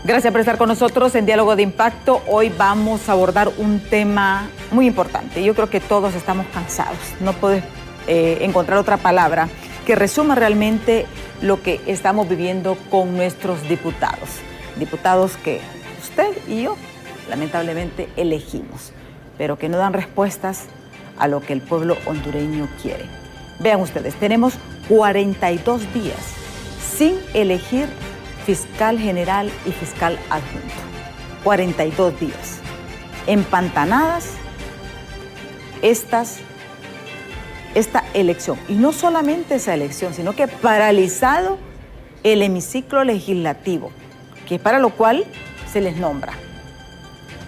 Gracias por estar con nosotros en Diálogo de Impacto. Hoy vamos a abordar un tema muy importante. Yo creo que todos estamos cansados. No puedes encontrar otra palabra que resuma realmente lo que estamos viviendo con nuestros diputados. Diputados que usted y yo lamentablemente elegimos, pero que no dan respuestas a lo que el pueblo hondureño quiere. Vean ustedes, tenemos 42 días sin elegir fiscal general y fiscal adjunto. 42 días. Empantanadas esta elección. Y no solamente esa elección, sino que paralizado el hemiciclo legislativo, que es para lo cual se les nombra.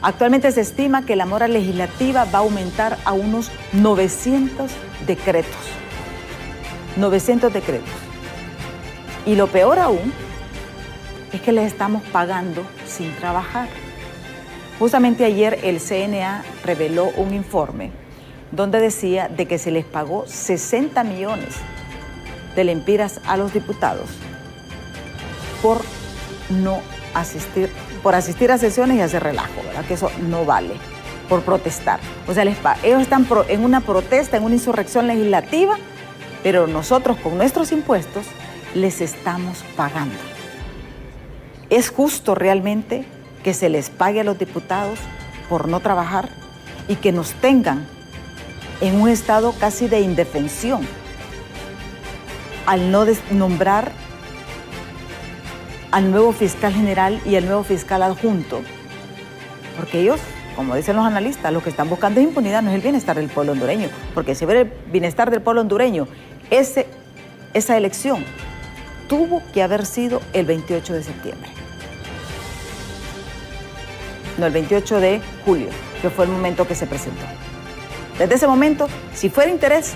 Actualmente se estima que la mora legislativa va a aumentar a unos 900 decretos. 900 decretos. Y lo peor aún es que les estamos pagando sin trabajar. Justamente ayer el CNA reveló un informe donde decía de que se les pagó 60 millones de lempiras a los diputados por no asistir, por asistir a sesiones y hacer relajo, ¿verdad? Que eso no vale, por protestar. O sea, ellos están en una protesta, en una insurrección legislativa, pero nosotros con nuestros impuestos les estamos pagando. ¿Es justo realmente que se les pague a los diputados por no trabajar y que nos tengan en un estado casi de indefensión al no nombrar al nuevo fiscal general y al nuevo fiscal adjunto? Porque ellos, como dicen los analistas, lo que están buscando es impunidad, no es el bienestar del pueblo hondureño. Porque si ve el bienestar del pueblo hondureño, esa elección tuvo que haber sido el 28 de septiembre. No, el 28 de julio, que fue el momento que se presentó. Desde ese momento, si fuera interés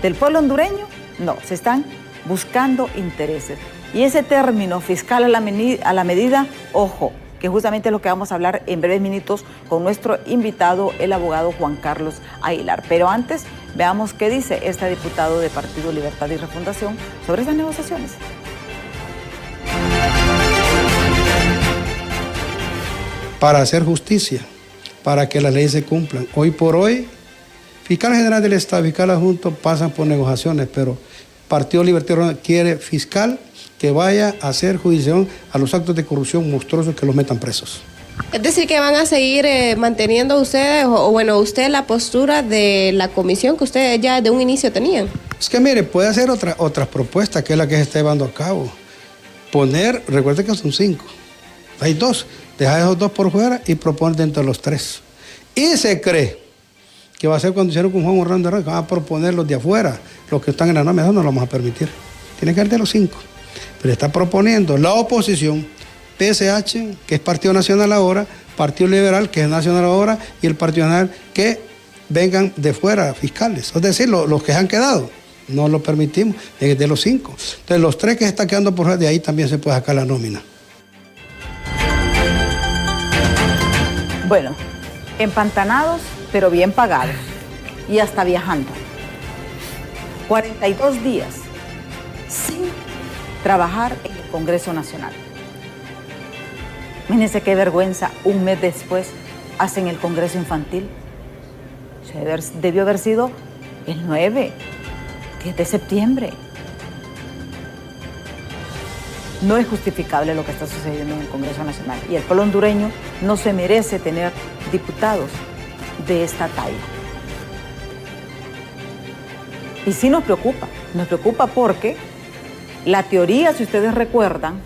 del pueblo hondureño, no, se están buscando intereses. Y ese término fiscal a la medida, ojo, que justamente es lo que vamos a hablar en breves minutos con nuestro invitado, el abogado Juan Carlos Aguilar. Pero antes, veamos qué dice este diputado de Partido Libertad y Refundación sobre esas negociaciones. Para hacer justicia, para que las leyes se cumplan. Hoy por hoy, fiscal general del Estado y fiscal adjunto pasan por negociaciones, pero Partido Libertario quiere fiscal que vaya a hacer jurisdicción a los actos de corrupción monstruosos que los metan presos. Es decir, que van a seguir manteniendo ustedes, usted la postura de la comisión que ustedes ya de un inicio tenían. Es que mire, puede hacer otras propuestas, que es la que se está llevando a cabo. Recuerde que son 5, hay 2, dejar esos 2 por fuera y proponer dentro de los 3. Y se cree que va a ser cuando hicieron con Juan Orlando Herrera, que van a proponer los de afuera, los que están en la nómina, eso no lo vamos a permitir. Tiene que ser de los 5. Pero está proponiendo la oposición, PSH, que es Partido Nacional ahora, Partido Liberal, que es Nacional ahora, y el Partido Nacional, que vengan de fuera fiscales. Es decir, los que han quedado, no lo permitimos, de los 5. Entonces, los 3 que se están quedando por fuera, de ahí también se puede sacar la nómina. Bueno, empantanados, pero bien pagados, y hasta viajando. 42 días sin trabajar en el Congreso Nacional. Imagínense qué vergüenza, un mes después hacen el Congreso Infantil. Debió haber sido el 9, 10 de septiembre. No es justificable lo que está sucediendo en el Congreso Nacional y el pueblo hondureño no se merece tener diputados de esta talla. Y sí nos preocupa porque la teoría, si ustedes recuerdan,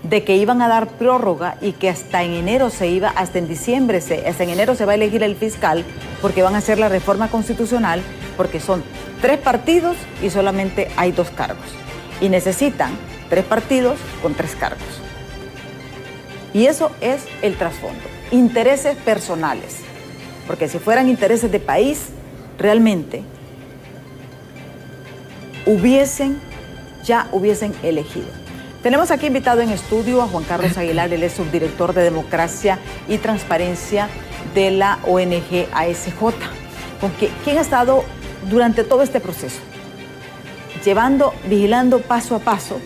de que iban a dar prórroga y que hasta en enero hasta en enero se va a elegir el fiscal porque van a hacer la reforma constitucional porque son 3 partidos y solamente hay 2 cargos. Y necesitan 3 partidos con 3 cargos. Y eso es el trasfondo. Intereses personales. Porque si fueran intereses de país, realmente hubiesen elegido. Tenemos aquí invitado en estudio a Juan Carlos Aguilar, él es subdirector de Democracia y Transparencia de la ONG ASJ, quien ha estado durante todo este proceso, vigilando paso a paso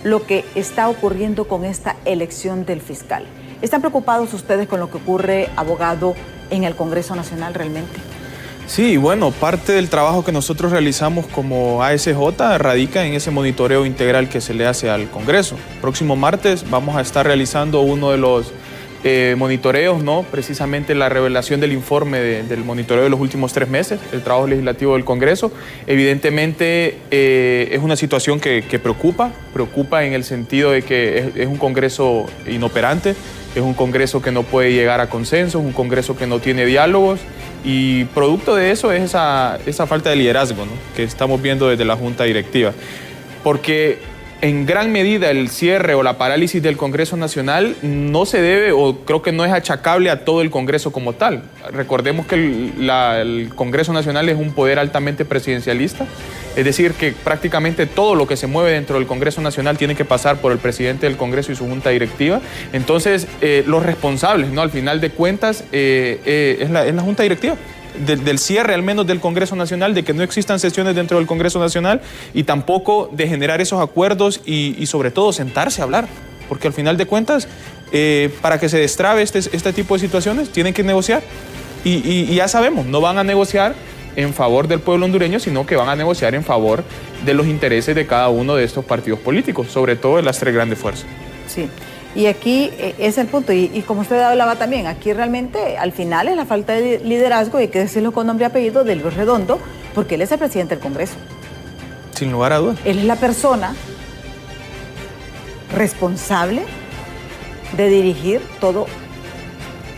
lo que está ocurriendo con esta elección del fiscal. ¿Están preocupados ustedes con lo que ocurre, abogado, en el Congreso Nacional realmente? Sí, bueno, parte del trabajo que nosotros realizamos como ASJ radica en ese monitoreo integral que se le hace al Congreso. Próximo martes vamos a estar realizando uno de los monitoreos, ¿no? Precisamente la revelación del informe del monitoreo de los últimos 3 meses, el trabajo legislativo del Congreso. Evidentemente es una situación que preocupa en el sentido de que es un Congreso inoperante, es un Congreso que no puede llegar a consensos, un Congreso que no tiene diálogos, y producto de eso es esa falta de liderazgo, ¿no? Que estamos viendo desde la Junta Directiva. Porque en gran medida el cierre o la parálisis del Congreso Nacional no se debe, o creo que no es achacable a todo el Congreso como tal. Recordemos que el Congreso Nacional es un poder altamente presidencialista, es decir, que prácticamente todo lo que se mueve dentro del Congreso Nacional tiene que pasar por el presidente del Congreso y su Junta Directiva. Entonces, los responsables, ¿no? Al final de cuentas, es la Junta Directiva. Del cierre al menos del Congreso Nacional, de que no existan sesiones dentro del Congreso Nacional y tampoco de generar esos acuerdos y sobre todo sentarse a hablar, porque al final de cuentas para que se destrabe este tipo de situaciones tienen que negociar y ya sabemos, no van a negociar en favor del pueblo hondureño, sino que van a negociar en favor de los intereses de cada uno de estos partidos políticos, sobre todo de las 3 grandes fuerzas. Sí. Y aquí es el punto, y como usted hablaba también, aquí realmente al final es la falta de liderazgo, y hay que decirlo con nombre y apellido, de Luis Redondo, porque él es el presidente del Congreso. Sin lugar a dudas. Él es la persona responsable de dirigir todo,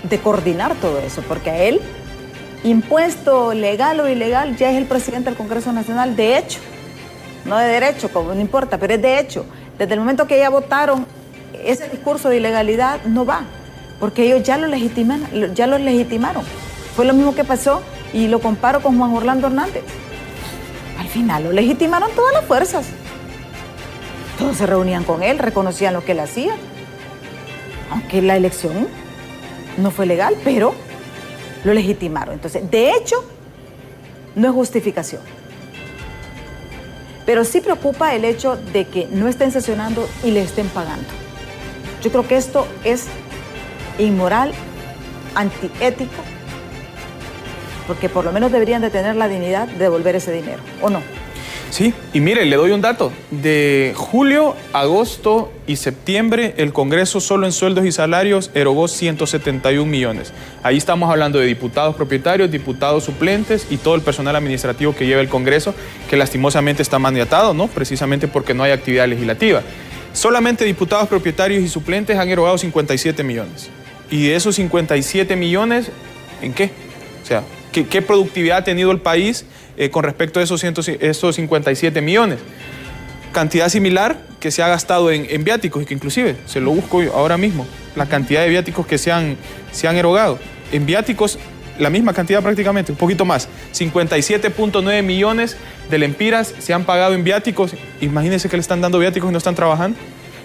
de coordinar todo eso, porque a él, impuesto legal o ilegal, ya es el presidente del Congreso Nacional de hecho, no de derecho, como no importa, pero es de hecho. Desde el momento que ya votaron, ese discurso de ilegalidad no va, porque ellos ya lo legitimaron. Fue lo mismo que pasó, y lo comparo con Juan Orlando Hernández. Al final lo legitimaron todas las fuerzas. Todos se reunían con él, reconocían lo que él hacía. Aunque la elección no fue legal, pero lo legitimaron. Entonces, de hecho, no es justificación. Pero sí preocupa el hecho de que no estén sesionando y le estén pagando. Yo creo que esto es inmoral, antiético, porque por lo menos deberían de tener la dignidad de devolver ese dinero, ¿o no? Sí, y mire, le doy un dato. De julio, agosto y septiembre, el Congreso solo en sueldos y salarios erogó 171 millones. Ahí estamos hablando de diputados propietarios, diputados suplentes y todo el personal administrativo que lleva el Congreso, que lastimosamente está maniatado, ¿no? Precisamente porque no hay actividad legislativa. Solamente diputados propietarios y suplentes han erogado 57 millones. Y de esos 57 millones, ¿en qué? O sea, ¿qué productividad ha tenido el país con respecto a esos 57 millones? Cantidad similar que se ha gastado en viáticos, y que inclusive, se lo busco ahora mismo, la cantidad de viáticos que se han erogado. En viáticos, la misma cantidad prácticamente, un poquito más. 57.9 millones de lempiras se han pagado en viáticos. Imagínense que le están dando viáticos y no están trabajando.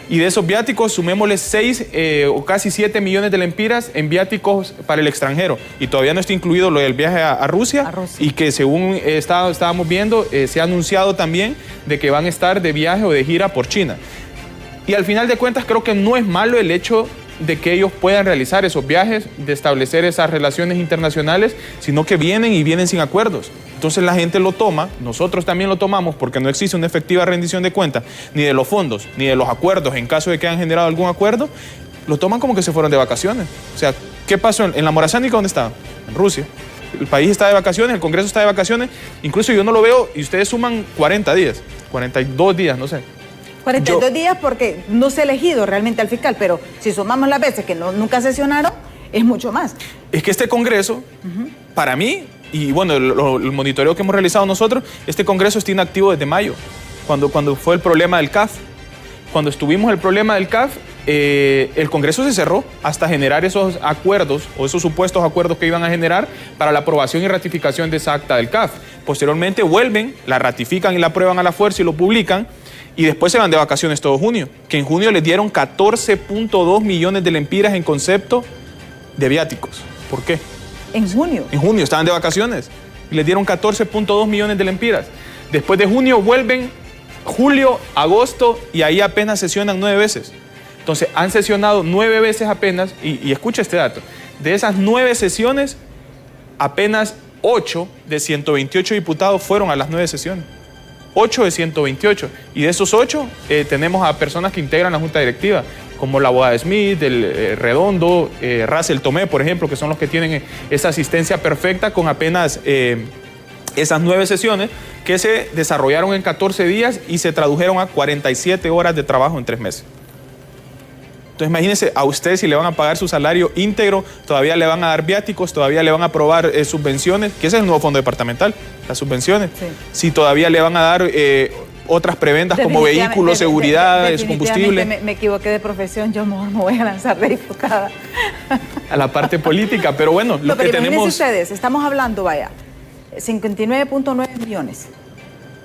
Y de esos viáticos, sumémosle 6 o casi 7 millones de lempiras en viáticos para el extranjero. Y todavía no está incluido lo del viaje a Rusia. Y que según estábamos viendo, se ha anunciado también de que van a estar de viaje o de gira por China. Y al final de cuentas, creo que no es malo el hecho de que ellos puedan realizar esos viajes, de establecer esas relaciones internacionales, sino que vienen sin acuerdos. Entonces la gente lo toma, nosotros también lo tomamos, porque no existe una efectiva rendición de cuentas, ni de los fondos, ni de los acuerdos, en caso de que hayan generado algún acuerdo, lo toman como que se fueron de vacaciones. O sea, ¿qué pasó en la Morazánica? ¿Dónde estaba? En Rusia. El país está de vacaciones, el Congreso está de vacaciones, incluso yo no lo veo, y ustedes suman 40 días, 42 días, no sé. 42 días porque no se ha elegido realmente al fiscal, pero si sumamos las veces que nunca sesionaron, es mucho más. Es que este Congreso, para mí, y bueno, el monitoreo que hemos realizado nosotros, este Congreso está inactivo desde mayo, cuando fue el problema del CAF. Cuando estuvimos el problema del CAF, el Congreso se cerró hasta generar esos acuerdos o esos supuestos acuerdos que iban a generar para la aprobación y ratificación de esa acta del CAF. Posteriormente vuelven, la ratifican y la aprueban a la fuerza y lo publican, y después se van de vacaciones todo junio, que en junio les dieron 14.2 millones de lempiras en concepto de viáticos. ¿Por qué? ¿En junio? En junio, estaban de vacaciones y les dieron 14.2 millones de lempiras. Después de junio vuelven julio, agosto, y ahí apenas sesionan 9 veces. Entonces, han sesionado 9 veces apenas, y escucha este dato, de esas 9 sesiones, apenas 8 de 128 diputados fueron a las 9 sesiones. 8 de 128. Y de esos 8 tenemos a personas que integran la Junta Directiva, como la abogada Smith, el Redondo, Russell Tomé, por ejemplo, que son los que tienen esa asistencia perfecta con apenas esas 9 sesiones que se desarrollaron en 14 días y se tradujeron a 47 horas de trabajo en 3 meses. Entonces imagínense, a usted si le van a pagar su salario íntegro, todavía le van a dar viáticos, todavía le van a aprobar subvenciones, que ese es el nuevo fondo departamental, las subvenciones. Sí. Si todavía le van a dar otras prebendas como vehículos, seguridad, combustible. Me equivoqué de profesión, yo mejor me voy a lanzar de diputada. A la parte política, pero bueno, lo que tenemos... ustedes, estamos hablando, vaya, 59.9 millones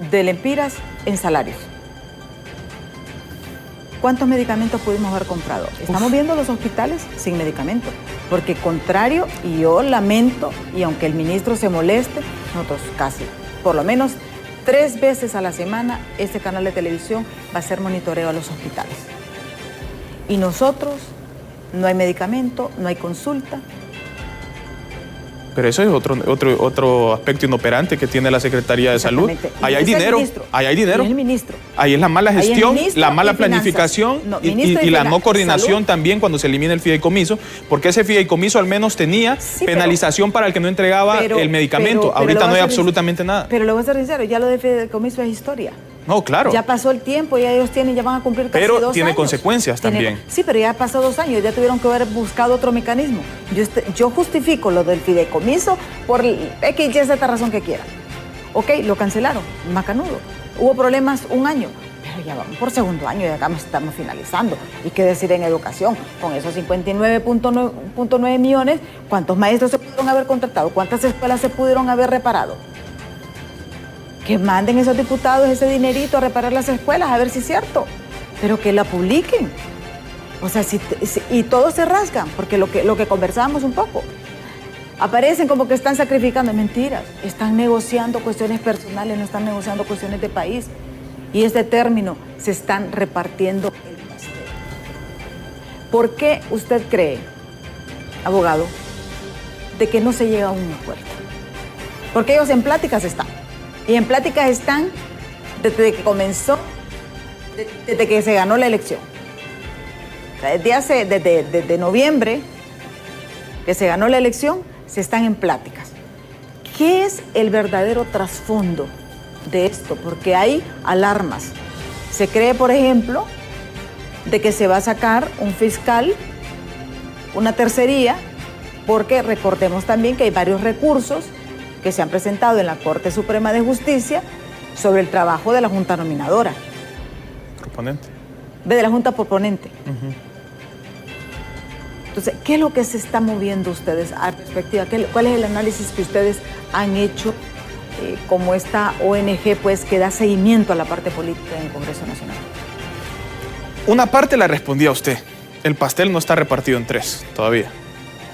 de lempiras en salarios. ¿Cuántos medicamentos pudimos haber comprado? Estamos viendo los hospitales sin medicamentos, porque contrario, y yo lamento, y aunque el ministro se moleste, nosotros casi, por lo menos 3 veces a la semana, este canal de televisión va a hacer monitoreo a los hospitales. Y nosotros, no hay medicamento, no hay consulta. Pero eso es otro aspecto inoperante que tiene la Secretaría de Salud. Ahí hay dinero, ahí hay dinero. El ministro. Ahí es la mala gestión, la mala planificación y la no coordinación Salud. También cuando se elimina el fideicomiso, porque ese fideicomiso al menos tenía penalización para el que no entregaba el medicamento. Ahorita no hay absolutamente nada. Pero le voy a ser sincero, ya lo de fideicomiso es historia. No, claro. Ya pasó el tiempo, ya ellos ya van a cumplir casi 2 años. Pero tiene consecuencias también. Sí, pero ya pasó 2 años, ya tuvieron que haber buscado otro mecanismo. Yo justifico lo del fideicomiso por X, Y, Z razón que quiera. Ok, lo cancelaron, macanudo. Hubo problemas 1 año, pero ya vamos por 2.º año y acá estamos finalizando. ¿Y qué decir en educación? Con esos 59.9 millones, ¿cuántos maestros se pudieron haber contratado? ¿Cuántas escuelas se pudieron haber reparado? Que manden esos diputados ese dinerito a reparar las escuelas, a ver si es cierto, pero que la publiquen. O sea, y todos se rasgan, porque lo que conversábamos un poco, aparecen como que están sacrificando, mentiras, están negociando cuestiones personales, no están negociando cuestiones de país. Y este término, se están repartiendo el pastel. ¿Por qué usted cree, abogado, de que no se llega a un acuerdo? Porque ellos en pláticas están. Y en pláticas están desde que comenzó, desde que se ganó la elección. O sea, desde noviembre que se ganó la elección, se están en pláticas. ¿Qué es el verdadero trasfondo de esto? Porque hay alarmas. Se cree, por ejemplo, de que se va a sacar un fiscal, una tercería, porque recordemos también que hay varios recursos que se han presentado en la Corte Suprema de Justicia sobre el trabajo de la Junta Nominadora. Proponente. De la Junta Proponente. Entonces, ¿qué es lo que se está moviendo ustedes a perspectiva? ¿Cuál es el análisis que ustedes han hecho como esta ONG pues, que da seguimiento a la parte política en el Congreso Nacional? Una parte la respondí a usted. El pastel no está repartido en 3 todavía.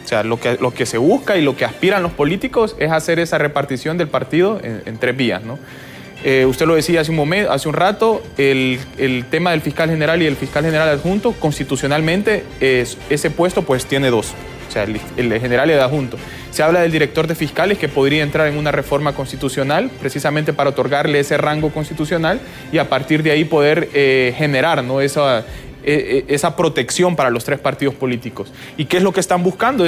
O sea, lo que se busca y lo que aspiran los políticos es hacer esa repartición del partido en 3 vías, ¿no? Usted lo decía hace un rato, el tema del fiscal general y el fiscal general adjunto, constitucionalmente ese puesto pues tiene 2, o sea, el general y el adjunto. Se habla del director de fiscales que podría entrar en una reforma constitucional precisamente para otorgarle ese rango constitucional y a partir de ahí poder generar, ¿no?, esa protección para los 3 partidos políticos. ¿Y qué es lo que están buscando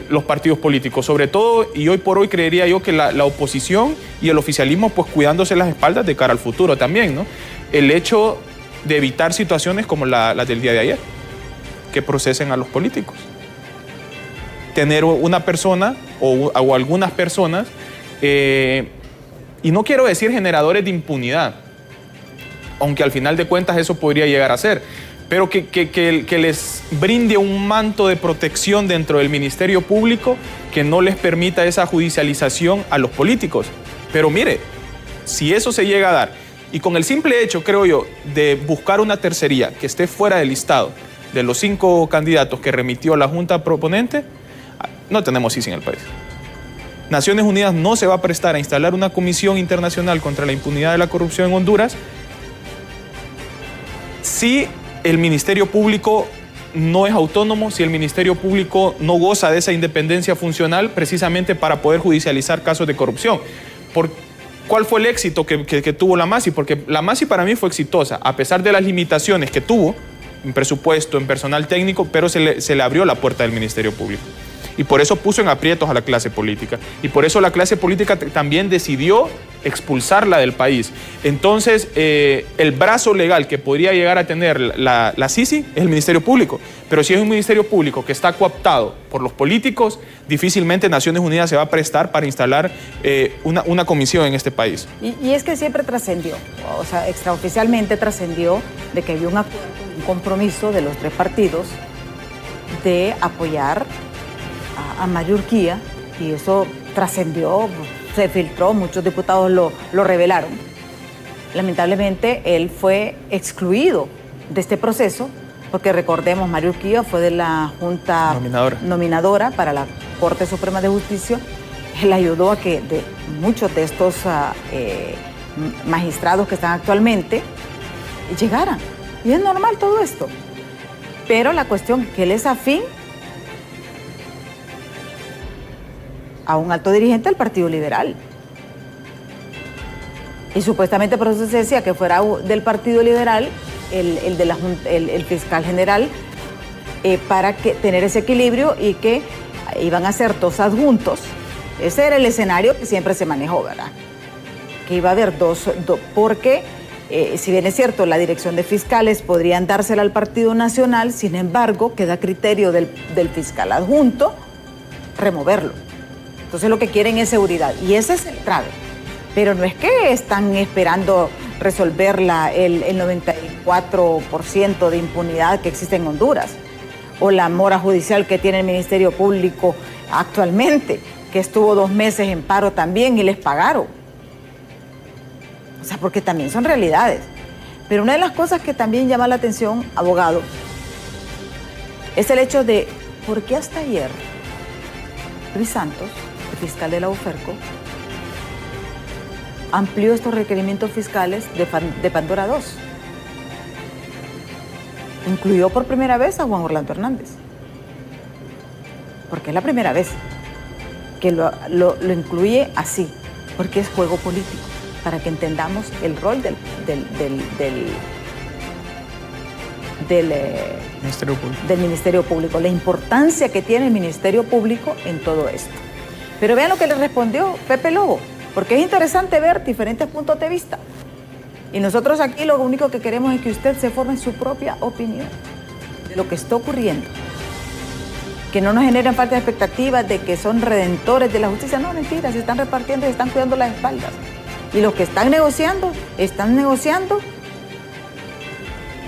los partidos políticos? Sobre todo, y hoy por hoy creería yo que la oposición y el oficialismo pues cuidándose las espaldas de cara al futuro también, ¿no? El hecho de evitar situaciones como las del día de ayer, que procesen a los políticos. Tener una persona o algunas personas, y no quiero decir generadores de impunidad, aunque al final de cuentas eso podría llegar a ser, pero que les brinde un manto de protección dentro del Ministerio Público que no les permita esa judicialización a los políticos. Pero mire, si eso se llega a dar, y con el simple hecho, creo yo, de buscar una tercería que esté fuera del listado de los 5 candidatos que remitió la Junta Proponente, no tenemos ICE en el país. Naciones Unidas no se va a prestar a instalar una comisión internacional contra la impunidad de la corrupción en Honduras si el Ministerio Público no es autónomo, si el Ministerio Público no goza de esa independencia funcional precisamente para poder judicializar casos de corrupción. ¿Cuál fue el éxito que tuvo la MASI? Porque la MASI para mí fue exitosa, a pesar de las limitaciones que tuvo en presupuesto, en personal técnico, pero se le abrió la puerta del Ministerio Público. Y por eso puso en aprietos a la clase política. Y por eso la clase política también decidió expulsarla del país. Entonces, el brazo legal que podría llegar a tener la Sisi es el Ministerio Público. Pero si es un Ministerio Público que está cooptado por los políticos, difícilmente Naciones Unidas se va a prestar para instalar una comisión en este país. Y es que siempre trascendió, o sea, extraoficialmente trascendió de que había un acuerdo, un compromiso de los tres partidos de apoyar a Mario Urquía, y eso trascendió, se filtró, muchos diputados lo revelaron. Lamentablemente él fue excluido de este proceso, porque recordemos, Mario Urquía fue de la Junta Nominadora para la Corte Suprema de Justicia. Él ayudó a que muchos de estos magistrados que están actualmente llegaran. Y es normal todo esto. Pero la cuestión es que él es afín a un alto dirigente del Partido Liberal. Y supuestamente por eso se decía que fuera del Partido Liberal el fiscal general, para tener ese equilibrio, y que iban a ser dos adjuntos. Ese era el escenario que siempre se manejó, ¿verdad? Que iba a haber dos porque si bien es cierto, la dirección de fiscales podrían dársela al Partido Nacional, sin embargo, queda a criterio del fiscal adjunto removerlo. Entonces lo que quieren es seguridad, y ese es el trave. Pero no es que están esperando resolver el 94% de impunidad que existe en Honduras, o la mora judicial que tiene el Ministerio Público actualmente, que estuvo 2 meses en paro también y les pagaron. O sea, porque también son realidades. Pero una de las cosas que también llama la atención, abogado, es el hecho de por qué hasta ayer Luis Santos, el fiscal de la UFERCO, amplió estos requerimientos fiscales de Pandora 2. Incluyó por primera vez a Juan Orlando Hernández. Porque es la primera vez que lo incluye así, porque es juego político, para que entendamos el rol del Ministerio Público, la importancia que tiene el Ministerio Público en todo esto. Pero vean lo que le respondió Pepe Lobo, porque es interesante ver diferentes puntos de vista. Y nosotros aquí lo único que queremos es que usted se forme su propia opinión de lo que está ocurriendo. Que no nos generen faltas de expectativas de que son redentores de la justicia. No, mentira, se están repartiendo y están cuidando las espaldas. Y los que están negociando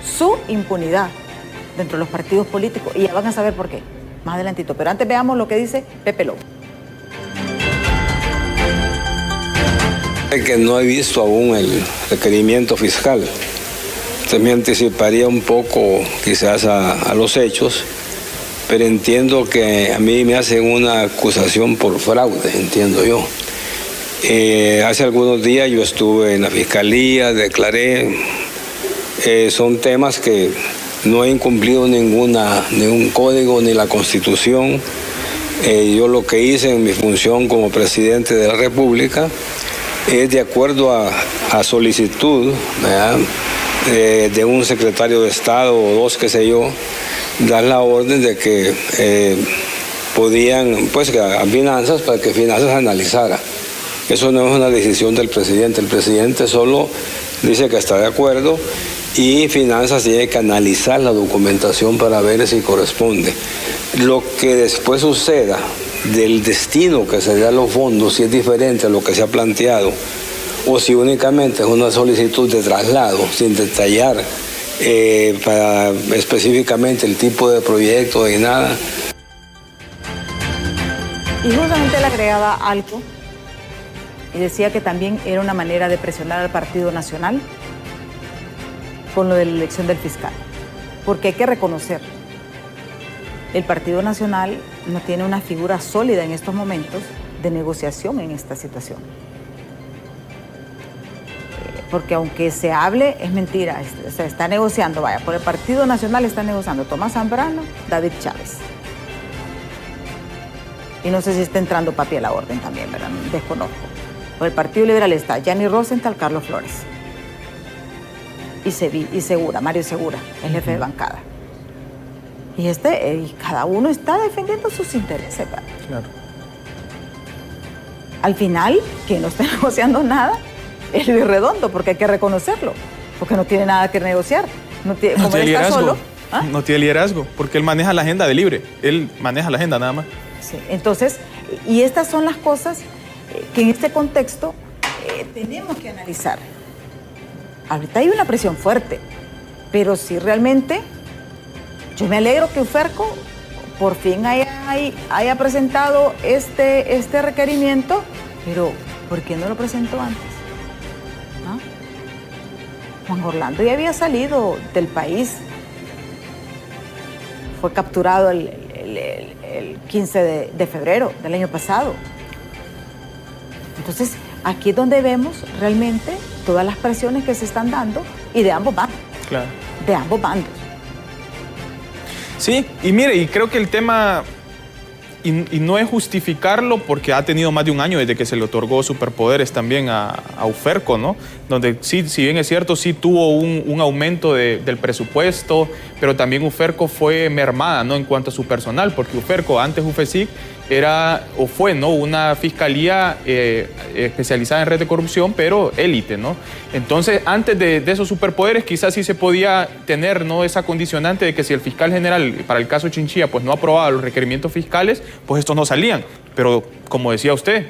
su impunidad dentro de los partidos políticos. Y ya van a saber por qué, más adelantito. Pero antes veamos lo que dice Pepe Lobo. Que no he visto aún el requerimiento fiscal. Entonces me anticiparía un poco quizás a los hechos, pero entiendo que a mí me hacen una acusación por fraude, entiendo yo. Hace algunos días yo estuve en la fiscalía, declaré, son temas que no he incumplido ningún código ni la Constitución. Yo lo que hice en mi función como presidente de la República es de acuerdo a solicitud, ¿verdad?, de un secretario de Estado o 2, qué sé yo, dar la orden de que podían, pues, a Finanzas, para que Finanzas analizara. Eso no es una decisión del presidente. El presidente solo dice que está de acuerdo y Finanzas tiene que analizar la documentación para ver si corresponde. Lo que después suceda del destino que se da a los fondos, si es diferente a lo que se ha planteado, o si únicamente es una solicitud de traslado, sin detallar para específicamente el tipo de proyecto y nada. Y justamente le agregaba algo y decía que también era una manera de presionar al Partido Nacional con lo de la elección del fiscal, porque hay que reconocer, el Partido Nacional no tiene una figura sólida en estos momentos de negociación en esta situación. porque aunque se hable, es mentira, se está negociando, vaya, por el Partido Nacional está negociando Tomás Zambrano, David Chávez. Y no sé si está entrando papi a la orden también, ¿verdad? Desconozco. Por el Partido Liberal está Gianni Rosenthal, Carlos Flores. Y Segura, Mario Segura, el jefe de bancada. Y cada uno está defendiendo sus intereses, ¿verdad? Claro. Al final, quien no está negociando nada es Luis Redondo, porque hay que reconocerlo, porque no tiene nada que negociar. Como él está solo. ¿Ah? No tiene liderazgo, porque él maneja la agenda de Libre. Él maneja la agenda nada más. Sí, entonces, y estas son las cosas que en este contexto tenemos que analizar. Ahorita hay una presión fuerte, pero sí realmente yo me alegro que Uferco por fin haya presentado este requerimiento, pero ¿por qué no lo presentó antes? ¿Ah? Juan Orlando ya había salido del país, fue capturado el 15 de febrero del año pasado. Entonces, aquí es donde vemos realmente todas las presiones que se están dando y de ambos bandos. Claro. De ambos bandos. Sí, y mire, y creo que el tema, y no es justificarlo porque ha tenido más de un año desde que se le otorgó superpoderes también a Uferco, ¿no? Donde sí, si bien es cierto, sí tuvo un aumento del presupuesto, pero también Uferco fue mermada, ¿no? En cuanto a su personal, porque Uferco, antes UFESIC, fue, ¿no? Una fiscalía especializada en red de corrupción, pero élite, ¿no? Entonces, antes de esos superpoderes, quizás sí se podía tener, ¿no? Esa condicionante de que si el fiscal general, para el caso Chinchilla, pues no aprobaba los requerimientos fiscales, pues estos no salían. Pero, como decía usted,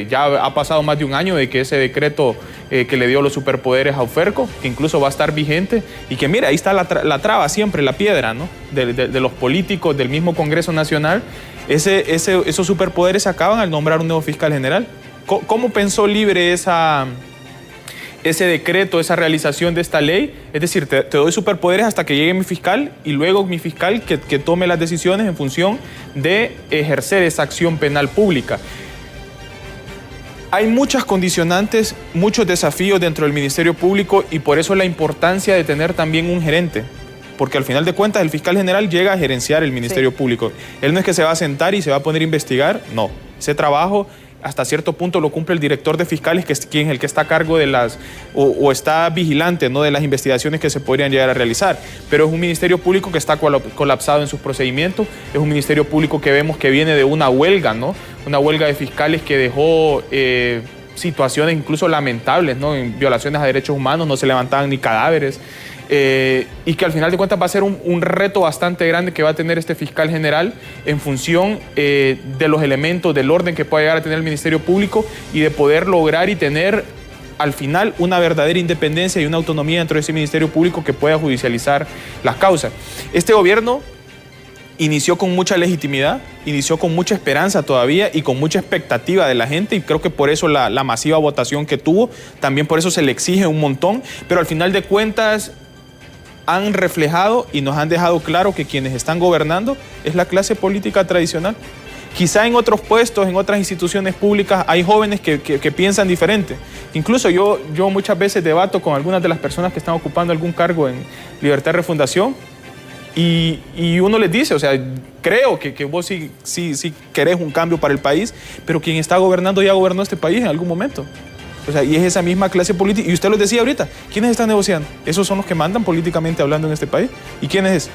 ya ha pasado más de un año de que ese decreto que le dio los superpoderes a Uferco, que incluso va a estar vigente, y que mira, ahí está la traba siempre, la piedra, ¿no? De los políticos, del mismo Congreso Nacional. Esos superpoderes se acaban al nombrar un nuevo fiscal general. ¿Cómo pensó Libre ese decreto, esa realización de esta ley? Es decir, te doy superpoderes hasta que llegue mi fiscal y luego mi fiscal que tome las decisiones en función de ejercer esa acción penal pública. Hay muchas condicionantes, muchos desafíos dentro del Ministerio Público y por eso la importancia de tener también un gerente. Porque al final de cuentas el fiscal general llega a gerenciar el Ministerio Público. Él no es que se va a sentar y se va a poner a investigar, no. Ese trabajo hasta cierto punto lo cumple el director de fiscales, que es quien el que está a cargo de o está vigilante, ¿no? De las investigaciones que se podrían llegar a realizar. Pero es un Ministerio Público que está colapsado en sus procedimientos, es un Ministerio Público que vemos que viene de una huelga, ¿no? Una huelga de fiscales que dejó situaciones incluso lamentables, ¿no? En violaciones a derechos humanos, no se levantaban ni cadáveres. Y que al final de cuentas va a ser un reto bastante grande que va a tener este fiscal general en función de los elementos, del orden que pueda llegar a tener el Ministerio Público y de poder lograr y tener al final una verdadera independencia y una autonomía dentro de ese Ministerio Público que pueda judicializar las causas. Este gobierno inició con mucha legitimidad, inició con mucha esperanza todavía y con mucha expectativa de la gente, y creo que por eso la masiva votación que tuvo, también por eso se le exige un montón, pero al final de cuentas han reflejado y nos han dejado claro que quienes están gobernando es la clase política tradicional. Quizá en otros puestos, en otras instituciones públicas, hay jóvenes que piensan diferente. Incluso yo muchas veces debato con algunas de las personas que están ocupando algún cargo en Libertad de Refundación y uno les dice, o sea, creo que vos sí querés un cambio para el país, pero quien está gobernando ya gobernó este país en algún momento. O sea, y es esa misma clase política. Y usted lo decía ahorita, ¿quiénes están negociando? Esos son los que mandan políticamente hablando en este país. ¿Y quién es?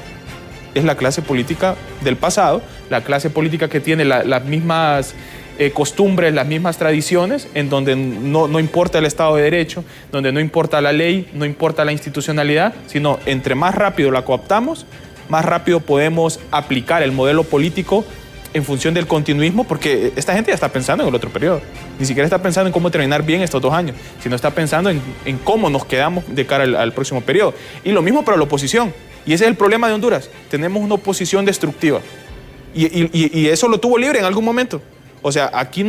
Es la clase política del pasado, la clase política que tiene las mismas costumbres, las mismas tradiciones, en donde no importa el Estado de Derecho, donde no importa la ley, no importa la institucionalidad, sino entre más rápido la cooptamos, más rápido podemos aplicar el modelo político en función del continuismo, porque esta gente ya está pensando en el otro periodo. Ni siquiera está pensando en cómo terminar bien estos 2 años, sino está pensando en cómo nos quedamos de cara al próximo periodo. Y lo mismo para la oposición. Y ese es el problema de Honduras. Tenemos una oposición destructiva. Y eso lo tuvo Libre en algún momento. O sea, aquí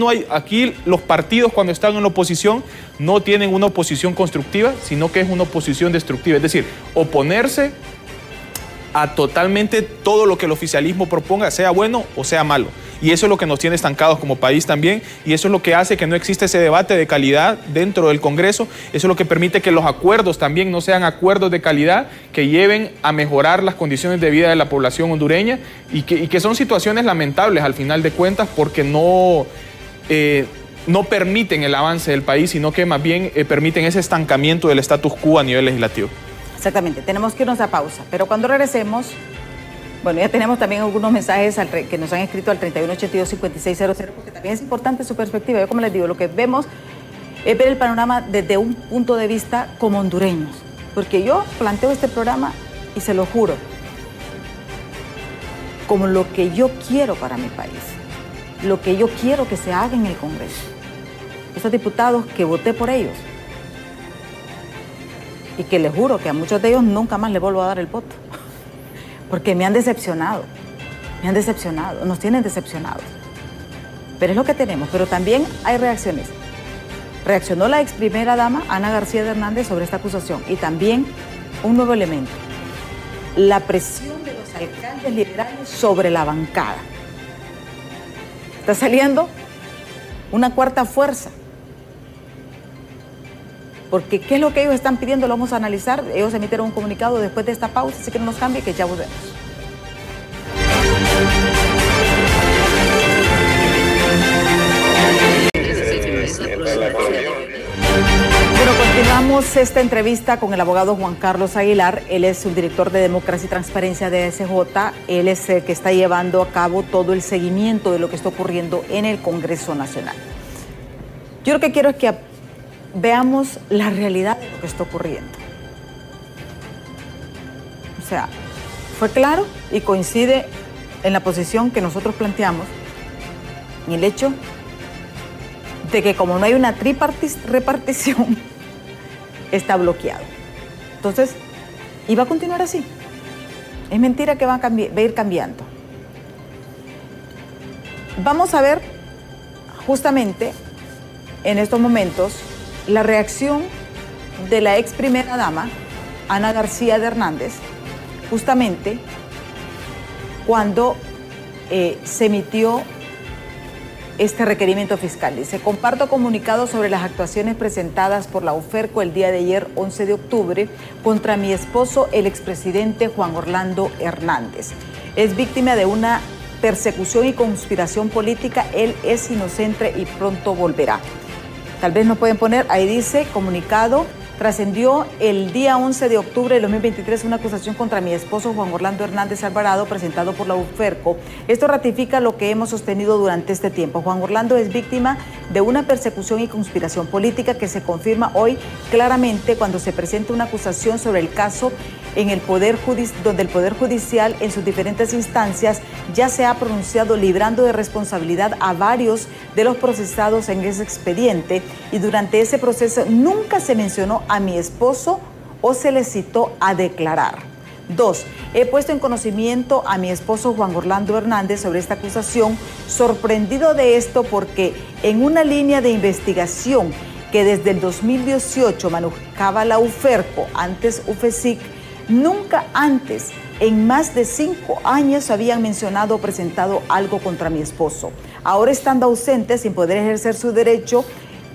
los partidos cuando están en la oposición no tienen una oposición constructiva, sino que es una oposición destructiva. Es decir, oponerse a totalmente todo lo que el oficialismo proponga, sea bueno o sea malo. y eso es lo que nos tiene estancados como país también, y eso es lo que hace que no exista ese debate de calidad dentro del Congreso. Eso es lo que permite que los acuerdos también no sean acuerdos de calidad que lleven a mejorar las condiciones de vida de la población hondureña y que son situaciones lamentables al final de cuentas porque no permiten el avance del país, sino que más bien permiten ese estancamiento del status quo a nivel legislativo. Exactamente, tenemos que irnos a pausa, pero cuando regresemos, bueno, ya tenemos también algunos mensajes que nos han escrito al 3182-5600, porque también es importante su perspectiva. Yo, como les digo, lo que vemos es ver el panorama desde un punto de vista como hondureños, porque yo planteo este programa y se lo juro, como lo que yo quiero para mi país, lo que yo quiero que se haga en el Congreso. Estos diputados que voté por ellos, y que les juro que a muchos de ellos nunca más les vuelvo a dar el voto, porque me han decepcionado, nos tienen decepcionados. Pero es lo que tenemos, pero también hay reacciones. Reaccionó la ex primera dama, Ana García de Hernández, sobre esta acusación, y también un nuevo elemento, la presión de los alcaldes liberales sobre la bancada. Está saliendo una cuarta fuerza. Porque ¿qué es lo que ellos están pidiendo? Lo vamos a analizar. Ellos emitieron un comunicado después de esta pausa, así que no nos cambie, que ya volvemos. Bueno, continuamos esta entrevista con el abogado Juan Carlos Aguilar. Él es subdirector de Democracia y Transparencia de ASJ. Él es el que está llevando a cabo todo el seguimiento de lo que está ocurriendo en el Congreso Nacional. Yo lo que quiero es que veamos la realidad de lo que está ocurriendo. O sea, fue claro y coincide en la posición que nosotros planteamos, en el hecho de que como no hay una repartición, está bloqueado. Entonces, y va a continuar así. Es mentira que va a ir cambiando. Vamos a ver justamente en estos momentos la reacción de la ex primera dama, Ana García de Hernández, justamente cuando se emitió este requerimiento fiscal. Dice: comparto comunicado sobre las actuaciones presentadas por la UFERCO el día de ayer, 11 de octubre, contra mi esposo, el expresidente Juan Orlando Hernández. Es víctima de una persecución y conspiración política. Él es inocente y pronto volverá. Tal vez no pueden poner, ahí dice, comunicado, trascendió el día 11 de octubre de 2023 una acusación contra mi esposo Juan Orlando Hernández Alvarado, presentado por la UFERCO. Esto ratifica lo que hemos sostenido durante este tiempo. Juan Orlando es víctima de una persecución y conspiración política que se confirma hoy claramente cuando se presenta una acusación sobre el caso en el donde el Poder Judicial en sus diferentes instancias ya se ha pronunciado librando de responsabilidad a varios de los procesados en ese expediente, y durante ese proceso nunca se mencionó a mi esposo o se le citó a declarar. 2. He puesto en conocimiento a mi esposo Juan Orlando Hernández sobre esta acusación, sorprendido de esto porque en una línea de investigación que desde el 2018 manejaba la UFERCO, antes UFESIC, nunca antes, en más de 5 años, habían mencionado o presentado algo contra mi esposo. Ahora, estando ausente, sin poder ejercer su derecho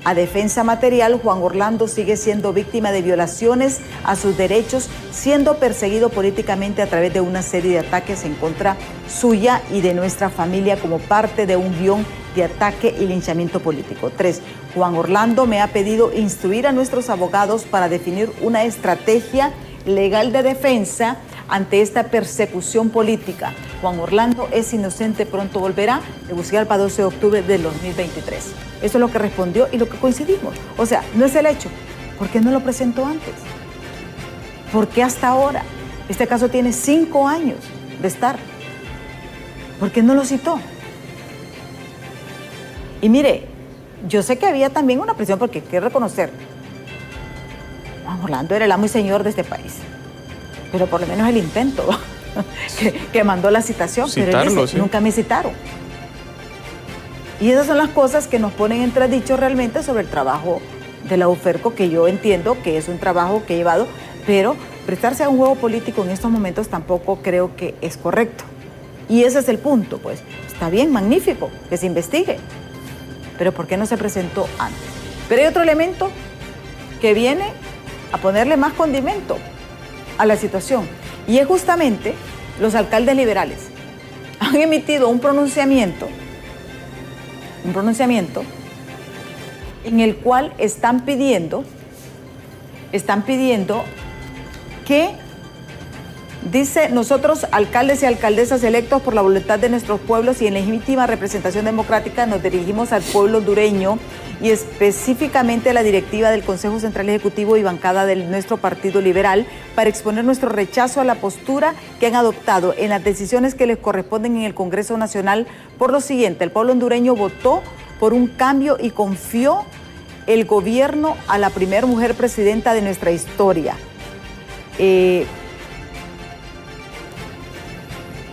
a defensa material, Juan Orlando sigue siendo víctima de violaciones a sus derechos, siendo perseguido políticamente a través de una serie de ataques en contra suya y de nuestra familia como parte de un guión de ataque y linchamiento político. 3. Juan Orlando me ha pedido instruir a nuestros abogados para definir una estrategia legal de defensa ante esta persecución política. Juan Orlando es inocente, pronto volverá. Tegucigalpa, 12 de octubre del 2023. Eso es lo que respondió y lo que coincidimos. O sea, no es el hecho. ¿Por qué no lo presentó antes? ¿Por qué hasta ahora? Este caso tiene 5 años de estar. ¿Por qué no lo citó? Y mire, yo sé que había también una presión, porque hay que reconocer, Juan Orlando era el amo y señor de este país, pero por lo menos el intento que mandó la citación, pero él dice, sí, nunca me citaron. Y esas son las cosas que nos ponen entredicho realmente sobre el trabajo de la UFERCO, que yo entiendo que es un trabajo que he llevado, pero prestarse a un juego político en estos momentos tampoco creo que es correcto. Y ese es el punto, pues. Está bien, magnífico, que se investigue. Pero ¿por qué no se presentó antes? Pero hay otro elemento que viene a ponerle más condimento a la situación. Y es justamente los alcaldes liberales. Han emitido un pronunciamiento en el cual están pidiendo que, dice, nosotros, alcaldes y alcaldesas electos por la voluntad de nuestros pueblos y en legítima representación democrática, nos dirigimos al pueblo hondureño y específicamente a la directiva del Consejo Central Ejecutivo y bancada de nuestro Partido Liberal para exponer nuestro rechazo a la postura que han adoptado en las decisiones que les corresponden en el Congreso Nacional por lo siguiente. El pueblo hondureño votó por un cambio y confió el gobierno a la primera mujer presidenta de nuestra historia. Que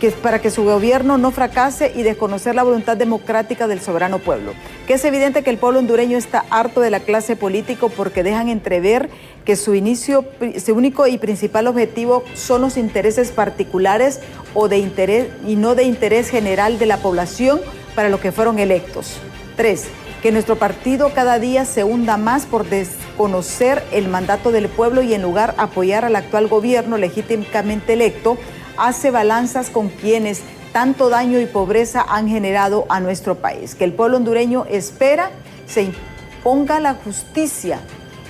es para que su gobierno no fracase y desconocer la voluntad democrática del soberano pueblo. Que es evidente que el pueblo hondureño está harto de la clase política porque dejan entrever que su único y principal objetivo son los intereses particulares o de interés y no de interés general de la población para lo que fueron electos. 3. Que nuestro partido cada día se hunda más por desconocer el mandato del pueblo y en lugar de apoyar al actual gobierno legítimamente electo, hace balanzas con quienes tanto daño y pobreza han generado a nuestro país. Que el pueblo hondureño espera se imponga la justicia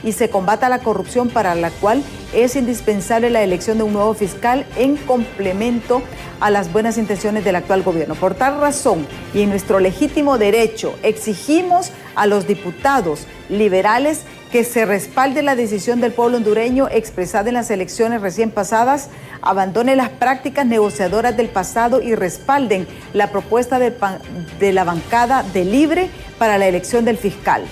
y se combata la corrupción, para la cual es indispensable la elección de un nuevo fiscal en complemento a las buenas intenciones del actual gobierno. Por tal razón y en nuestro legítimo derecho exigimos a los diputados liberales que se respalde la decisión del pueblo hondureño expresada en las elecciones recién pasadas, abandone las prácticas negociadoras del pasado y respalden la propuesta de la bancada de Libre para la elección del fiscal.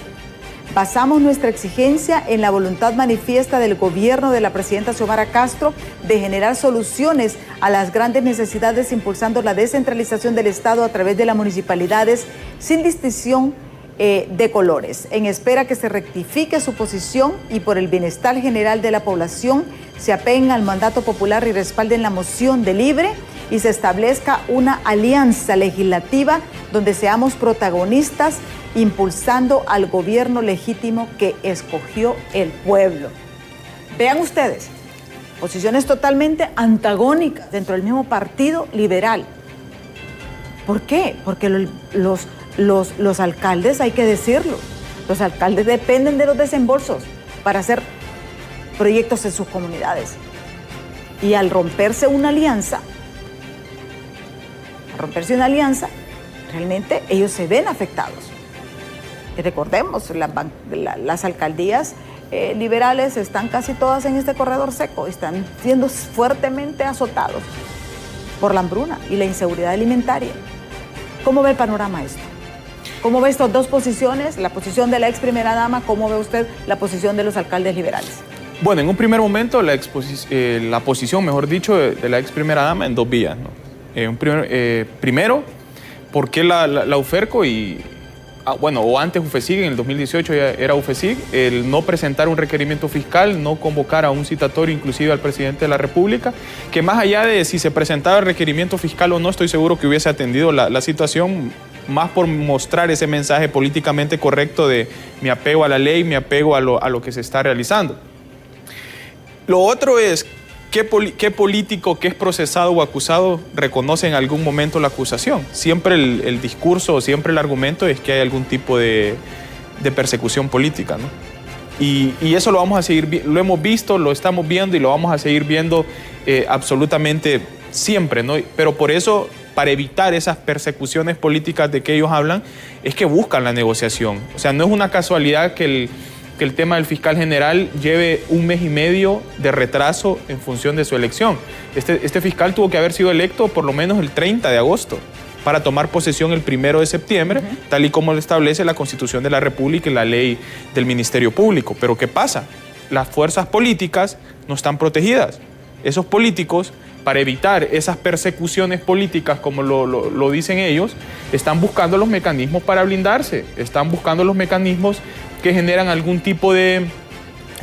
Basamos nuestra exigencia en la voluntad manifiesta del gobierno de la presidenta Xiomara Castro de generar soluciones a las grandes necesidades, impulsando la descentralización del Estado a través de las municipalidades sin distinción de colores, en espera que se rectifique su posición y por el bienestar general de la población se apeguen al mandato popular y respalden la moción de Libre y se establezca una alianza legislativa donde seamos protagonistas impulsando al gobierno legítimo que escogió el pueblo. Vean ustedes, posiciones totalmente antagónicas dentro del mismo Partido Liberal. ¿Por qué? Porque los alcaldes, hay que decirlo, los alcaldes dependen de los desembolsos para hacer proyectos en sus comunidades. Y al romperse una alianza, realmente ellos se ven afectados. Y recordemos, las alcaldías liberales están casi todas en este corredor seco, están siendo fuertemente azotados por la hambruna y la inseguridad alimentaria. ¿Cómo ve el panorama esto? ¿Cómo ve estas dos posiciones? La posición de la ex primera dama, ¿cómo ve usted la posición de los alcaldes liberales? Bueno, en un primer momento la posición, mejor dicho, de la ex primera dama en dos vías, ¿no? Primero, ¿por qué la UFERCO o antes UFESIG, en el 2018 ya era UFESIG, el no presentar un requerimiento fiscal, no convocar a un citatorio inclusive al presidente de la República, que más allá de si se presentaba el requerimiento fiscal o no, estoy seguro que hubiese atendido la situación, más por mostrar ese mensaje políticamente correcto de mi apego a la ley, mi apego a lo que se está realizando. Lo otro es, ¿qué político que es procesado o acusado reconoce en algún momento la acusación? Siempre el discurso o siempre el argumento es que hay algún tipo de persecución política, ¿no? Y eso lo vamos a seguir, lo hemos visto, lo estamos viendo y lo vamos a seguir viendo absolutamente siempre, ¿no? Pero por eso, para evitar esas persecuciones políticas de que ellos hablan, es que buscan la negociación. O sea, no es una casualidad que el tema del fiscal general lleve 1 mes y medio de retraso en función de su elección. Este fiscal tuvo que haber sido electo por lo menos el 30 de agosto para tomar posesión el 1 de septiembre, tal y como lo establece la Constitución de la República y la ley del Ministerio Público. Pero ¿qué pasa? Las fuerzas políticas no están protegidas. Esos políticos, para evitar esas persecuciones políticas, como lo dicen ellos, están buscando los mecanismos para blindarse, están buscando los mecanismos que generan algún tipo de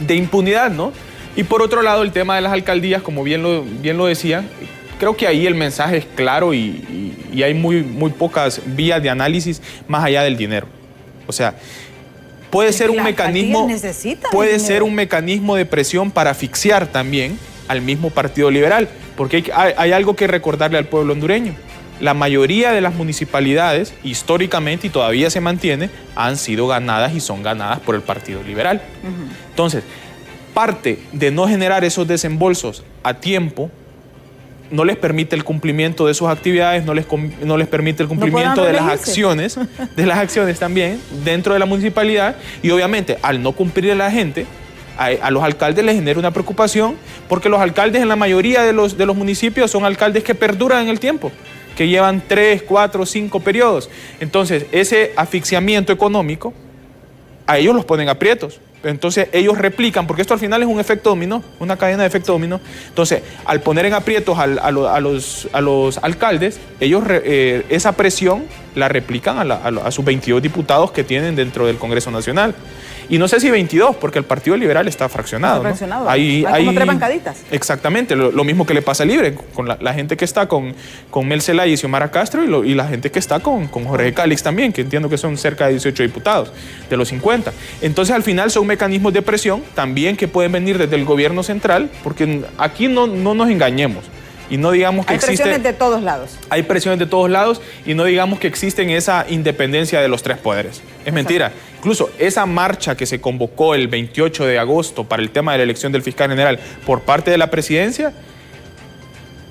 impunidad, ¿no? Y por otro lado, el tema de las alcaldías, como bien lo decían, creo que ahí el mensaje es claro y hay muy pocas vías de análisis más allá del dinero. O sea, puede ser un mecanismo, de presión para asfixiar también al mismo Partido Liberal, porque hay algo que recordarle al pueblo hondureño. La mayoría de las municipalidades, históricamente y todavía se mantiene, han sido ganadas y son ganadas por el Partido Liberal. Entonces, parte de no generar esos desembolsos a tiempo no les permite el cumplimiento de sus actividades, no les permite el cumplimiento de las acciones también dentro de la municipalidad, y obviamente al no cumplir la gente, a los alcaldes les genera una preocupación, porque los alcaldes en la mayoría de los municipios son alcaldes que perduran en el tiempo, que llevan 3, 4, 5 periodos. Entonces, ese asfixiamiento económico, a ellos los ponen aprietos. Entonces, ellos replican, porque esto al final es un efecto dominó, una cadena de efecto dominó. Entonces, al poner en aprietos a los alcaldes, ellos esa presión la replican a sus 22 diputados que tienen dentro del Congreso Nacional. Y no sé si 22, porque el Partido Liberal está fraccionado. Hay como 3 bancaditas. Exactamente, lo mismo que le pasa a Libre, con la gente que está con Mel Zelaya y Xiomara Castro, y la gente que está con Jorge Cálix también, que entiendo que son cerca de 18 diputados, de los 50. Entonces, al final son mecanismos de presión también que pueden venir desde el gobierno central, porque aquí no nos engañemos. Y no digamos que existe... Hay presiones de todos lados. Hay presiones de todos lados y no digamos que existen esa independencia de los 3 poderes. Es mentira. Incluso esa marcha que se convocó el 28 de agosto para el tema de la elección del fiscal general por parte de la presidencia,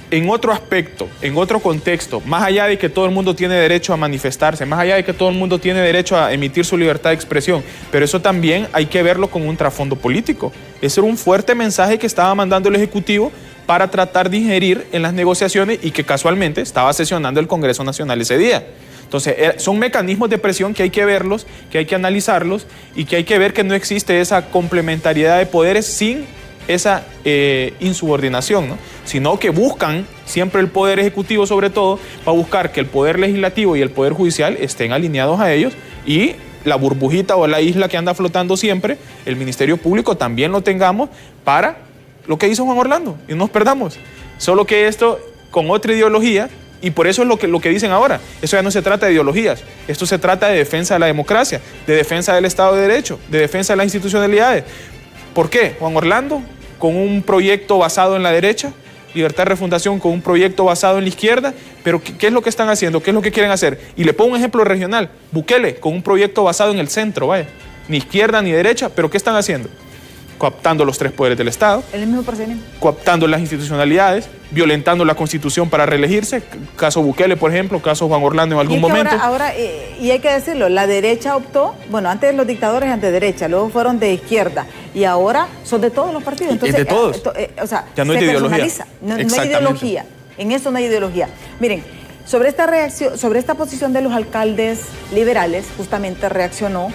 en otro aspecto, en otro contexto, más allá de que todo el mundo tiene derecho a manifestarse, más allá de que todo el mundo tiene derecho a emitir su libertad de expresión, pero eso también hay que verlo con un trasfondo político. Ese era un fuerte mensaje que estaba mandando el Ejecutivo para tratar de ingerir en las negociaciones y que casualmente estaba sesionando el Congreso Nacional ese día. Entonces, son mecanismos de presión que hay que verlos, que hay que analizarlos y que hay que ver que no existe esa complementariedad de poderes sin esa insubordinación, ¿no? Sino que buscan siempre el Poder Ejecutivo, sobre todo, para buscar que el Poder Legislativo y el Poder Judicial estén alineados a ellos y la burbujita o la isla que anda flotando siempre, el Ministerio Público también lo tengamos para lo que hizo Juan Orlando y no nos perdamos. Solo que esto con otra ideología, y por eso es lo que dicen ahora. Eso ya no se trata de ideologías, esto se trata de defensa de la democracia, de defensa del Estado de Derecho, de defensa de las institucionalidades. ¿Por qué? Juan Orlando, con un proyecto basado en la derecha, Libertad de Refundación con un proyecto basado en la izquierda, pero ¿qué es lo que están haciendo? ¿Qué es lo que quieren hacer? Y le pongo un ejemplo regional, Bukele, con un proyecto basado en el centro, vaya, ni izquierda ni derecha, pero ¿qué están haciendo? Cooptando los 3 poderes del Estado, el mismo procedimiento, cooptando las institucionalidades, violentando la Constitución para reelegirse, caso Bukele, por ejemplo, caso Juan Orlando en algún momento. Ahora, y hay que decirlo, la derecha optó, bueno, antes los dictadores eran de derecha, luego fueron de izquierda, y ahora son de todos los partidos. Entonces, es de todos. O sea, ya no se hay ideología. No hay ideología, en eso no hay ideología. Miren, sobre esta reacción, sobre esta posición de los alcaldes liberales, justamente reaccionó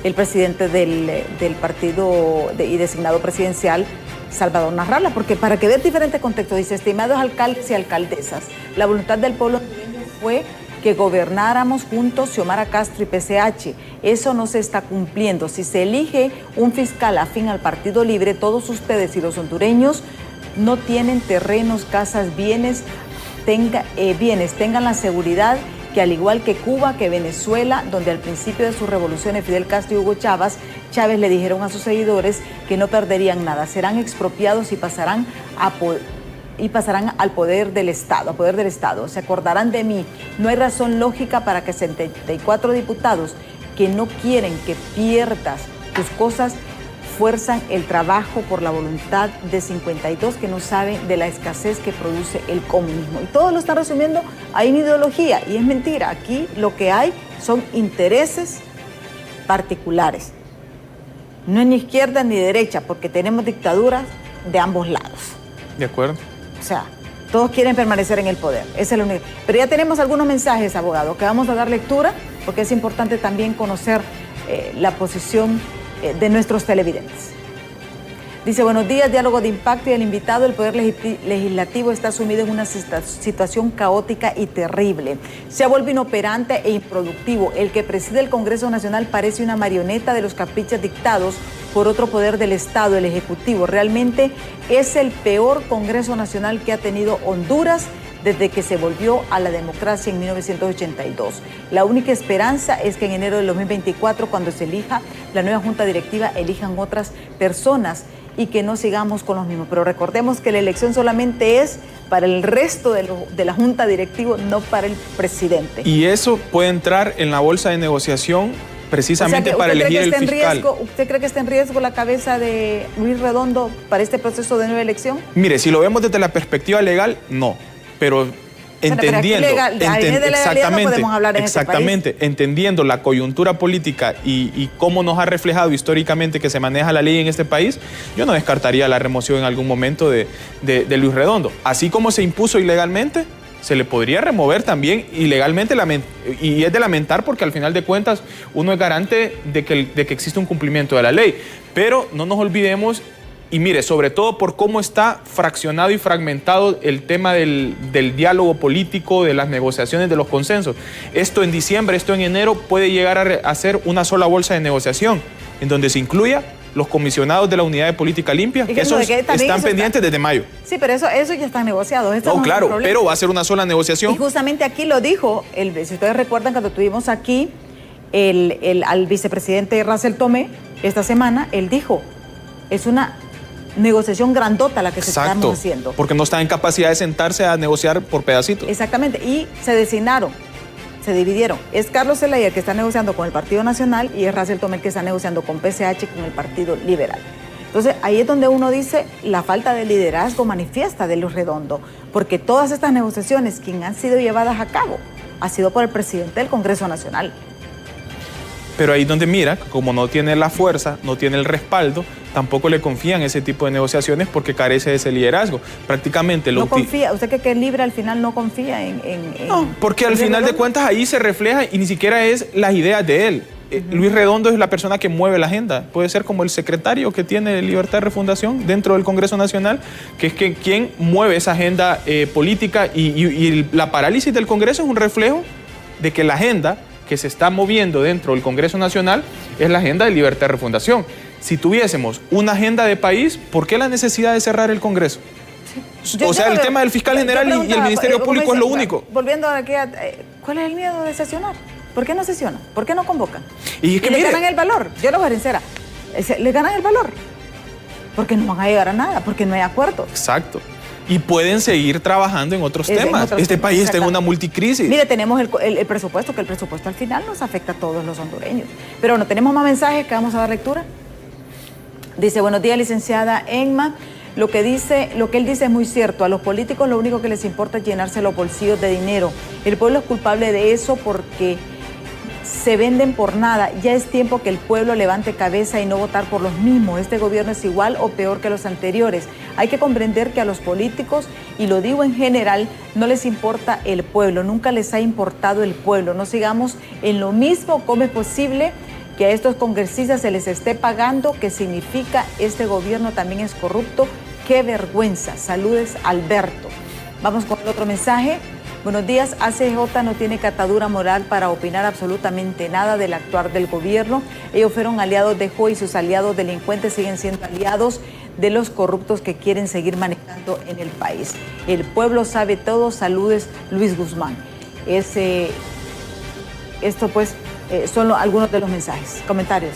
el presidente del partido y designado presidencial, Salvador Narrala, porque para que vean diferentes contextos, dice: estimados alcaldes y alcaldesas, la voluntad del pueblo fue que gobernáramos juntos Xiomara Castro y PCH. Eso no se está cumpliendo. Si se elige un fiscal afín al Partido Libre, todos ustedes y los hondureños no tienen terrenos, casas, bienes, tengan la seguridad que, al igual que Cuba, que Venezuela, donde al principio de sus revoluciones Fidel Castro y Hugo Chávez le dijeron a sus seguidores que no perderían nada, serán expropiados y pasarán al poder del Estado, se acordarán de mí. No hay razón lógica para que 74 diputados que no quieren que pierdas tus cosas fuerzan el trabajo por la voluntad de 52 que no saben de la escasez que produce el comunismo. Y todo lo están resumiendo a una ideología, y es mentira. Aquí lo que hay son intereses particulares. No es ni izquierda ni derecha, porque tenemos dictaduras de ambos lados. De acuerdo. O sea, todos quieren permanecer en el poder. Ese es lo único. Pero ya tenemos algunos mensajes, abogado, que vamos a dar lectura, porque es importante también conocer la posición de nuestros televidentes. Dice, buenos días, diálogo de impacto y el invitado, el Poder Legislativo está sumido en una situación caótica y terrible. Se ha vuelto inoperante e improductivo. El que preside el Congreso Nacional parece una marioneta de los caprichos dictados por otro poder del Estado, el Ejecutivo. Realmente es el peor Congreso Nacional que ha tenido Honduras desde que se volvió a la democracia en 1982. La única esperanza es que en enero de 2024, cuando se elija la nueva Junta Directiva, elijan otras personas y que no sigamos con los mismos. Pero recordemos que la elección solamente es para el resto de la Junta Directiva, no para el presidente. Y eso puede entrar en la bolsa de negociación precisamente para elegir el fiscal. ¿Usted cree que está en riesgo la cabeza de Luis Redondo para este proceso de nueva elección? Mire, si lo vemos desde la perspectiva legal, no. Pero entendiendo, entendiendo la coyuntura política y cómo nos ha reflejado históricamente que se maneja la ley en este país, yo no descartaría la remoción en algún momento de Luis Redondo. Así como se impuso ilegalmente, se le podría remover también ilegalmente, y es de lamentar porque al final de cuentas uno es garante de que existe un cumplimiento de la ley. Pero no nos olvidemos. Y mire, sobre todo por cómo está fraccionado y fragmentado el tema del diálogo político, de las negociaciones, de los consensos. Esto en diciembre, esto en enero puede llegar a ser una sola bolsa de negociación, en donde se incluya los comisionados de la Unidad de Política Limpia, que esos están pendientes desde mayo. Sí, pero eso ya está negociado. No, claro, pero va a ser una sola negociación. Y justamente aquí lo dijo, si ustedes recuerdan, cuando tuvimos aquí al vicepresidente Russell Tomé esta semana, él dijo, es una negociación grandota la que estamos haciendo. Porque no están en capacidad de sentarse a negociar por pedacitos. Exactamente, y se designaron, se dividieron. Es Carlos Zelaya el que está negociando con el Partido Nacional y es Russell Tomé el que está negociando con PCH, con el Partido Liberal. Entonces, ahí es donde uno dice la falta de liderazgo manifiesta de Luis Redondo, porque todas estas negociaciones, quien han sido llevadas a cabo, ha sido por el presidente del Congreso Nacional. Pero ahí donde mira, como no tiene la fuerza, no tiene el respaldo, tampoco le confían ese tipo de negociaciones porque carece de ese liderazgo. Prácticamente no confía. ¿Usted que es libre al final no confía en no, porque al final de cuentas ahí se refleja y ni siquiera es las ideas de él. Luis Redondo es la persona que mueve la agenda. Puede ser como el secretario que tiene Libertad de Refundación dentro del Congreso Nacional, que es quien mueve esa agenda política y la parálisis del Congreso es un reflejo de que la agenda que se está moviendo dentro del Congreso Nacional es la agenda de Libertad de Refundación. Si tuviésemos una agenda de país, ¿por qué la necesidad de cerrar el Congreso? Sí. El tema del fiscal general y el Ministerio Público es lo único. Volviendo aquí, ¿cuál es el miedo de sesionar? ¿Por qué no sesionan? ¿Por qué no convocan? Y le ganan el valor. Yo lo voy a ser sincera. Le ganan el valor. Porque no van a llegar a nada, porque no hay acuerdo. Exacto. Y pueden seguir trabajando en otros temas. Este país está en una multicrisis. Mire, tenemos el presupuesto, que el presupuesto al final nos afecta a todos los hondureños. Pero no tenemos más mensajes que vamos a dar lectura. Dice, buenos días, licenciada Enma. Lo que él dice es muy cierto. A los políticos lo único que les importa es llenarse los bolsillos de dinero. El pueblo es culpable de eso porque se venden por nada. Ya es tiempo que el pueblo levante cabeza y no votar por los mismos. Este gobierno es igual o peor que los anteriores. Hay que comprender que a los políticos, y lo digo en general, no les importa el pueblo. Nunca les ha importado el pueblo. No sigamos en lo mismo. ¿Cómo es posible que a estos congresistas se les esté pagando? ¿Qué significa? Este gobierno también es corrupto. ¡Qué vergüenza! Saludes, Alberto. Vamos con el otro mensaje. Buenos días, ACJ no tiene catadura moral para opinar absolutamente nada del actuar del gobierno. Ellos fueron aliados de Joe y sus aliados delincuentes siguen siendo aliados de los corruptos que quieren seguir manejando en el país. El pueblo sabe todo. Saludes, Luis Guzmán. Esto pues son algunos de los mensajes, comentarios.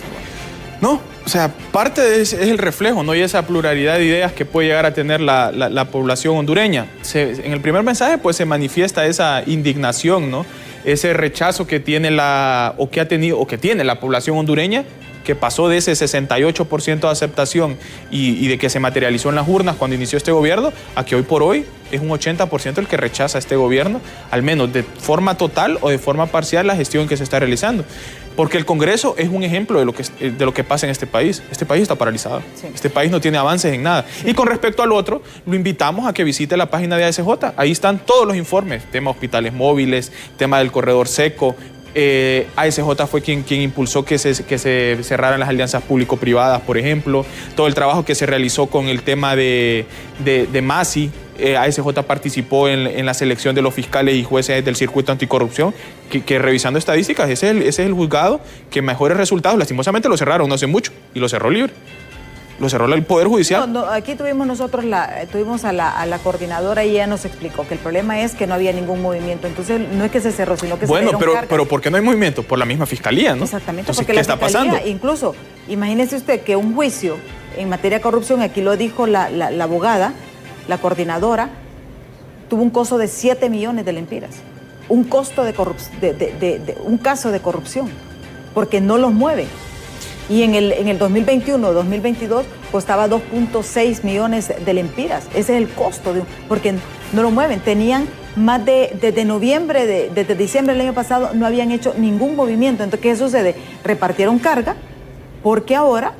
No, o sea, parte es el reflejo, ¿no? Y esa pluralidad de ideas que puede llegar a tener la población hondureña. En el primer mensaje, pues, se manifiesta esa indignación, ¿no? Ese rechazo que tiene que tiene la población hondureña, que pasó de ese 68% de aceptación y de que se materializó en las urnas cuando inició este gobierno, a que hoy por hoy es un 80% el que rechaza a este gobierno, al menos de forma total o de forma parcial, la gestión que se está realizando. Porque el Congreso es un ejemplo de lo que pasa en este país. Este país está paralizado. Sí. Este país no tiene avances en nada. Sí. Y con respecto al otro, lo invitamos a que visite la página de ACJ. Ahí están todos los informes, tema hospitales móviles, tema del corredor seco, ASJ fue quien impulsó que se cerraran las alianzas público-privadas, por ejemplo. Todo el trabajo que se realizó con el tema de MASI. ASJ participó en la selección de los fiscales y jueces del circuito anticorrupción, que revisando estadísticas, ese es el juzgado que mejores resultados. Lastimosamente lo cerraron no hace mucho y lo cerró libre. Lo cerró el Poder Judicial. No, aquí tuvimos a la coordinadora y ella nos explicó que el problema es que no había ningún movimiento. Entonces no es que se cerró, sino que se dieron cargas. Pero ¿por qué no hay movimiento? Por la misma fiscalía, ¿no? Exactamente. Entonces, porque ¿qué está pasando? Incluso, imagínese usted que un juicio en materia de corrupción, aquí lo dijo la abogada, la coordinadora, tuvo un costo de 7 millones de lempiras. Un costo un caso de corrupción, porque no los mueven. Y en el 2021-2022 costaba 2.6 millones de lempiras. Ese es el costo, porque no lo mueven. Tenían más desde noviembre, desde diciembre del año pasado, no habían hecho ningún movimiento. Entonces, ¿qué sucede? Repartieron carga, porque ahora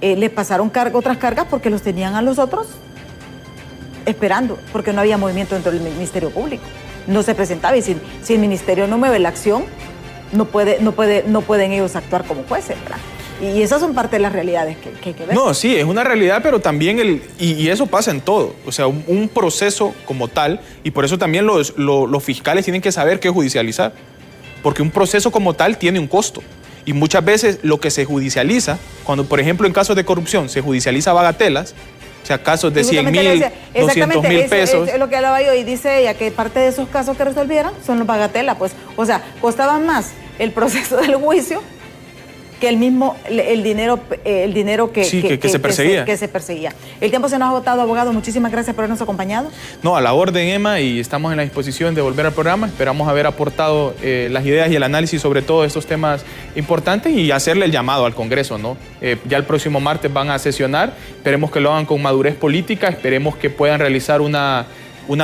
les pasaron otras cargas porque los tenían a los otros esperando, porque no había movimiento dentro del Ministerio Público. No se presentaba, y si el Ministerio no mueve la acción, no pueden ellos actuar como jueces, ¿verdad? Y esas son parte de las realidades que hay que ver. No, sí, es una realidad, pero también y eso pasa en todo. O sea, un proceso como tal, y por eso también los fiscales tienen que saber qué judicializar, porque un proceso como tal tiene un costo. Y muchas veces lo que se judicializa, cuando por ejemplo en casos de corrupción se judicializa bagatelas, o sea, casos de 100,000, 200,000 pesos. Es lo que hablaba yo, y dice ella que parte de esos casos que resolvieran son los bagatelas, pues. O sea, costaba más el proceso del juicio que el dinero que se perseguía. Que se perseguía. El tiempo se nos ha agotado, abogado. Muchísimas gracias por habernos acompañado. No, a la orden, Emma, y estamos en la disposición de volver al programa. Esperamos haber aportado las ideas y el análisis sobre todos estos temas importantes y hacerle el llamado al Congreso, ¿no? Ya el próximo martes van a sesionar. Esperemos que lo hagan con madurez política. Esperemos que puedan realizar una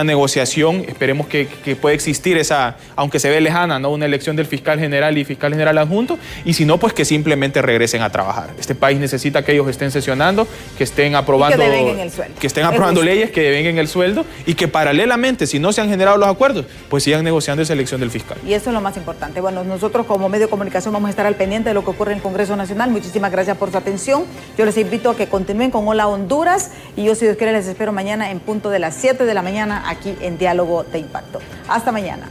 negociación, esperemos que pueda existir esa, aunque se ve lejana, ¿no? Una elección del fiscal general y fiscal general adjunto, y si no, pues que simplemente regresen a trabajar. Este país necesita que ellos estén sesionando, que estén aprobando, que devenguen el sueldo. Que estén aprobando leyes que devenguen el sueldo, y que paralelamente, si no se han generado los acuerdos, pues sigan negociando esa elección del fiscal. Y eso es lo más importante. Bueno, nosotros como medio de comunicación vamos a estar al pendiente de lo que ocurre en el Congreso Nacional. Muchísimas gracias por su atención. Yo les invito a que continúen con Hola Honduras, y yo, si Dios quiere, les espero mañana en punto de las 7 de la mañana aquí en Diálogo de Impacto. Hasta mañana.